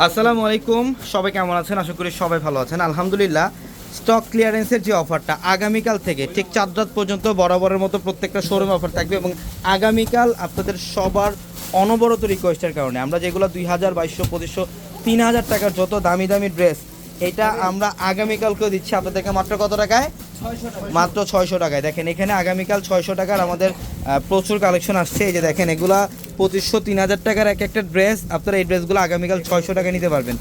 আসসালামু আলাইকুম, সবাই কেমন আছেন? আশা করি সবাই ভালো আছেন। আলহামদুলিল্লাহ, স্টক ক্লিয়ারেন্সের যে অফারটা আগামীকাল থেকে ঠিক 4 রাত পর্যন্ত বরাবরের মতো প্রত্যেকটা শোরুমে অফার থাকবে এবং আগামীকাল আপনাদের সবার অনবরত রিকোয়েস্টের কারণে আমরা যেগুলো 2000, 2200, 2500, 3000 টাকার যত দামি দামি ড্রেস, এটা আমরা আগামীকালকেও দিচ্ছি আপনাদেরকে মাত্র কত টাকায়? মাত্র 600 টাকায়। দেখেন এখানে আগামীকাল 600 টাকার আমাদের প্রচুর কালেকশন আসছে। এই যে দেখেন, এগুলা 2500, 3000 টাকার এক একটা ড্রেস। আপনারা এই ড্রেসগুলো আগামীকাল 600 টাকায় নিতে পারবেন।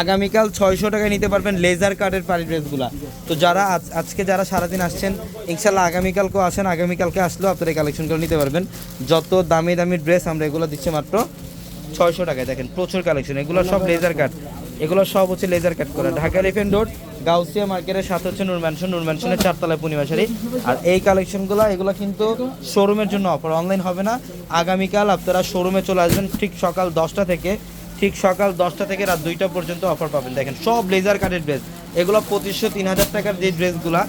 আগামীকাল 600 টাকায় নিতে পারবেন লেজার কাটের পাড়ি ড্রেসগুলো। তো যারা আজকে যারা সারাদিন আসছেন, ইনশাল্লাহ আগামীকালকেও আসেন। আগামীকালকে আসলেও আপনারা এই কালেকশনগুলো নিতে পারবেন। যত দামি দামি ড্রেস আমরা এগুলো দিচ্ছি মাত্র 600 টাকায়। দেখেন প্রচুর কালেকশন, এগুলো সব লেজার কাট, এগুলো সব হচ্ছে লেজার কাট করা। ঢাকা এলিফ্যান্ট রোড গাউসিয়া মার্কেটের সাথে হচ্ছে নূর ম্যানশনের 4 তলায় পূর্ণিমাশারি। আর এই কালেকশনগুলো এগুলো কিন্তু শোরুমের জন্য অফার, অনলাইন হবে না। আগামীকাল আপনারা শোরুমে চলে আসবেন ঠিক সকাল 10টা থেকে রাত 2টা পর্যন্ত অফার পাবেন। দেখেন সব লেজার কাটের ড্রেস, এগুলো 2500, 3000 টাকার যে ড্রেসগুলো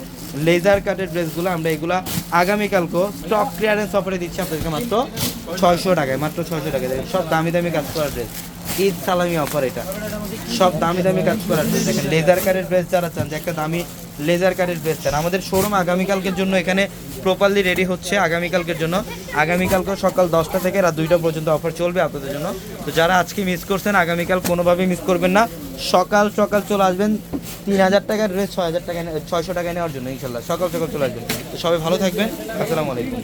লেজার কাটের ড্রেসগুলো আমরা এগুলা আগামীকালকেও স্টক ক্লিয়ারেন্স অফারে দিচ্ছি আপনাদেরকে মাত্র 600 টাকায়। মাত্র 600 টাকায়। দেখেন সব দামি দামি কাজ করা ড্রেস, ঈদ সালামি অফার, এটা সব দামি দামি কাজ করার ড্রেস। দেখেন লেজার কাটের ড্রেস যারা চান, যে একটা দামি লেজার কাটের ড্রেস চান, আমাদের শোরুম আগামীকালকের জন্য এখানে প্রপারলি রেডি হচ্ছে। আগামীকালকের জন্য আগামীকালকে সকাল 10টা থেকে রাত 2টা পর্যন্ত অফার চলবে আপনাদের জন্য। তো যারা আজকে মিস করছেন, আগামীকাল কোনোভাবেই মিস করবেন না। সকাল সকাল চলে আসবেন 3000 টাকার ড্রেস 600 টাকা নেওয়ার জন্য। ইনশাল্লাহ সকাল সকাল চলে আসবেন। তো সবাই ভালো থাকবেন। আসসালামু আলাইকুম।